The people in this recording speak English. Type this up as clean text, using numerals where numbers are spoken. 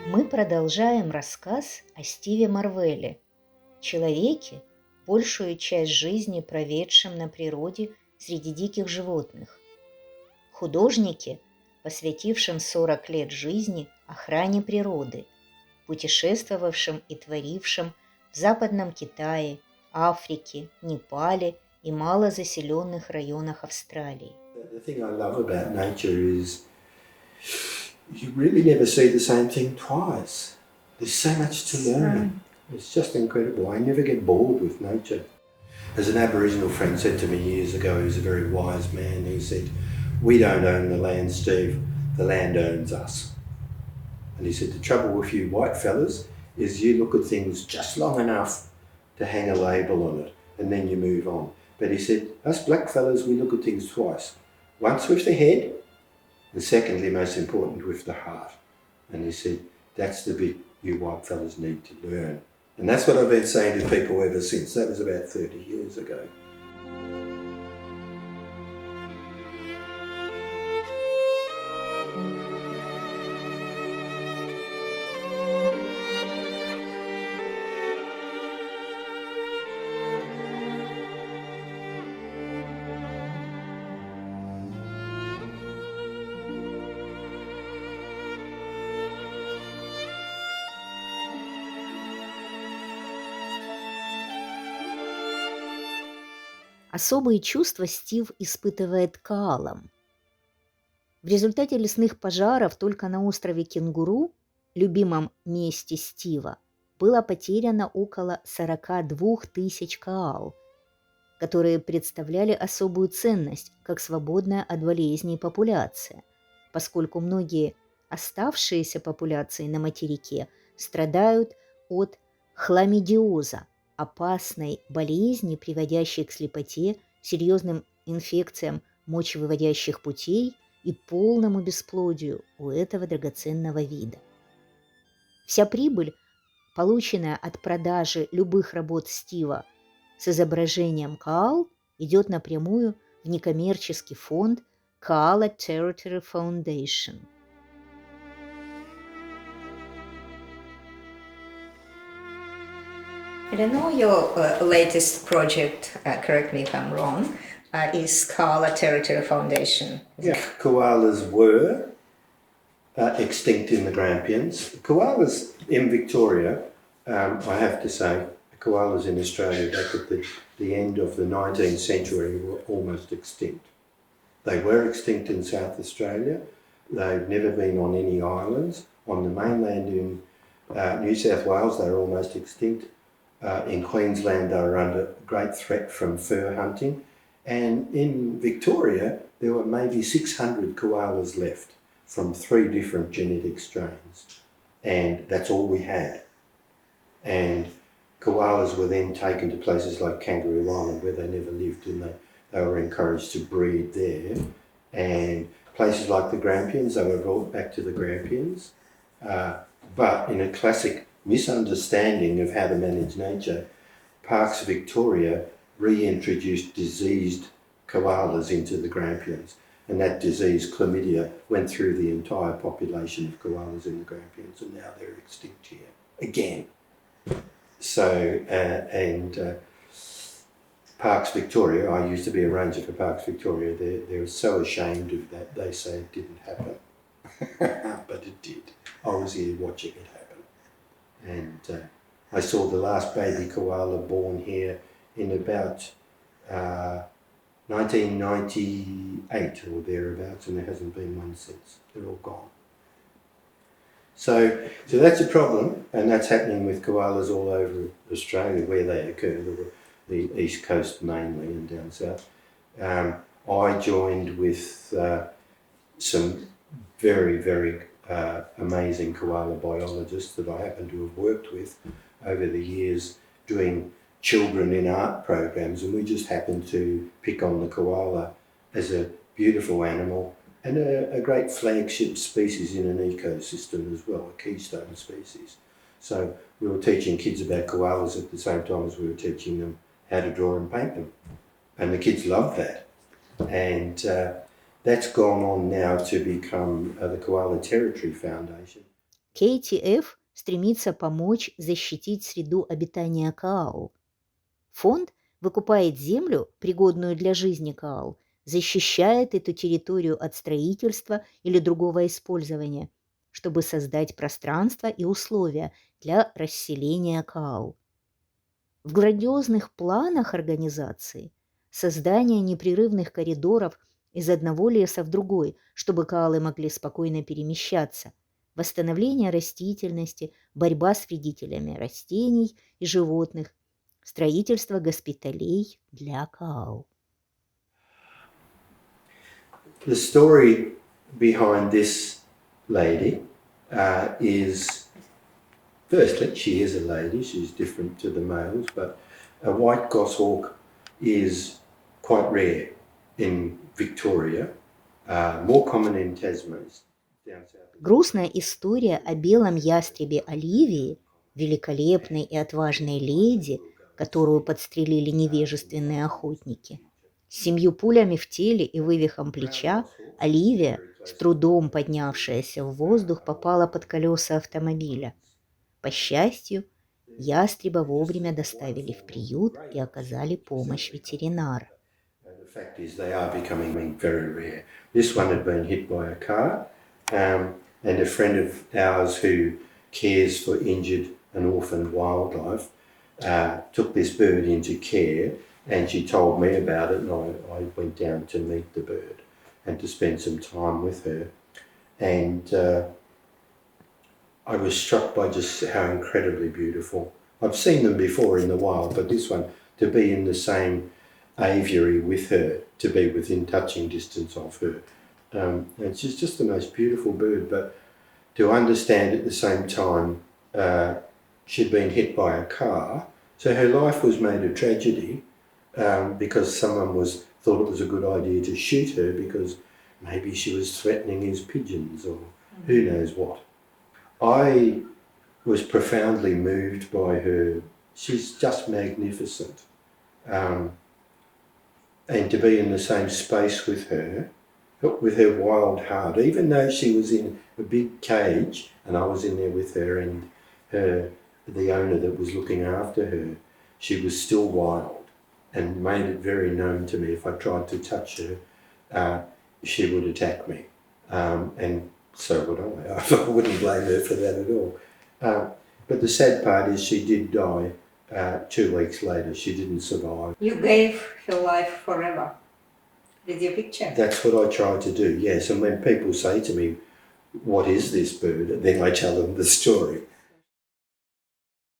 Мы продолжаем рассказ о Стиве Морвелле, человеке, большую часть жизни проведшем на природе среди диких животных, художнике, посвятившем 40 лет жизни охране природы, путешествовавшем и творившем в Западном Китае, Африке, Непале и малозаселенных районах Австралии. The thing I love about nature is you really never see the same thing twice. There's so much to learn. It's just incredible. I never get bored with nature. As an Aboriginal friend said to me years ago, he was a very wise man, he said, "We don't own the land, Steve, the land owns us." And he said, the trouble with you white fellas is you look at things just long enough to hang a label on it and then you move on. But he said, us black fellas, we look at things twice. Once with the head, and secondly, most important, with the heart. And he said, that's the bit you white fellas need to learn. And that's what I've been saying to people ever since. That was about 30 years ago. Особые чувства Стив испытывает к коалам. В результате лесных пожаров только на острове Кенгуру, любимом месте Стива, было потеряно около 42 тысяч коал, которые представляли особую ценность как свободная от болезней популяция, поскольку многие оставшиеся популяции на материке страдают от хламидиоза, опасной болезни, приводящей к слепоте, серьезным инфекциям мочевыводящих путей и полному бесплодию у этого драгоценного вида. Вся прибыль, полученная от продажи любых работ Стива с изображением коал, идет напрямую в некоммерческий фонд Koala Territory Foundation. And I know your latest project, correct me if I'm wrong, is Koala Territory Foundation. Yeah, koalas were extinct in the Grampians. Koalas in Victoria, I have to say, koalas in Australia back at the end of the 19th century were almost extinct. They were extinct in South Australia. They've never been on any islands. On the mainland in New South Wales, they're almost extinct. In Queensland, they were under great threat from fur hunting. And in Victoria, there were maybe 600 koalas left from 3 different genetic strains. And that's all we had. And koalas were then taken to places like Kangaroo Island where they never lived, and they were encouraged to breed there. And places like the Grampians, they were brought back to the Grampians. But in a classic misunderstanding of how to manage nature, Parks Victoria reintroduced diseased koalas into the Grampians. And that disease, chlamydia, went through the entire population of koalas in the Grampians, and now they're extinct here again. So, Parks Victoria, I used to be a ranger for Parks Victoria, they're so ashamed of that, they say it didn't happen. But it did. I was here watching it happen. And I saw the last baby koala born here in about 1998 or thereabouts, and there hasn't been one since. They're all gone. So that's a problem, and that's happening with koalas all over Australia where they occur, the east coast mainly and down south. I joined with some very, very amazing koala biologists that I happen to have worked with over the years doing children in art programs, and we just happened to pick on the koala as a beautiful animal and a great flagship species in an ecosystem as well, a keystone species. So we were teaching kids about koalas at the same time as we were teaching them how to draw and paint them. And the kids loved that. And that's gone on now to become the Koala Territory Foundation. KTF стремится помочь защитить среду обитания коал. Фонд выкупает землю, пригодную для жизни коал, защищает эту территорию от строительства или другого использования, чтобы создать пространство и условия для расселения коал. В грандиозных планах организации создание непрерывных коридоров из одного леса в другой, чтобы коалы могли спокойно перемещаться, восстановление растительности, борьба с вредителями растений и животных, строительство госпиталей для коал. The story behind this lady is, firstly, she is a lady, she's different to the males, but a white goshawk is quite rare in Victoria, more common in Tasmania. Грустная история о белом ястребе Оливии, великолепной и отважной леди, которую подстрелили невежественные охотники. С 7 пулями в теле и вывихом плеча Оливия, с трудом поднявшаяся в воздух, попала под колеса автомобиля. По счастью, ястреба вовремя доставили в приют и оказали помощь ветеринара. The fact is they are becoming very rare. This one had been hit by a car, and a friend of ours who cares for injured and orphaned wildlife took this bird into care, and she told me about it, and I went down to meet the bird and to spend some time with her. And I was struck by just how incredibly beautiful. I've seen them before in the wild, but this one, to be in the same aviary with her, to be within touching distance of her. And she's just the most beautiful bird, but to understand at the same time she'd been hit by a car, so her life was made a tragedy because someone thought it was a good idea to shoot her because maybe she was threatening his pigeons or who knows what. I was profoundly moved by her. She's just magnificent. And to be in the same space with her wild heart, even though she was in a big cage and I was in there with her and the owner that was looking after her, she was still wild and made it very known to me if I tried to touch her, she would attack me. And so would I. I wouldn't blame her for that at all. But the sad part is she did die 2 weeks later. She didn't survive. You gave her life forever with your picture. That's what I try to do, yes. And when people say to me, what is this bird? Then I tell them the story.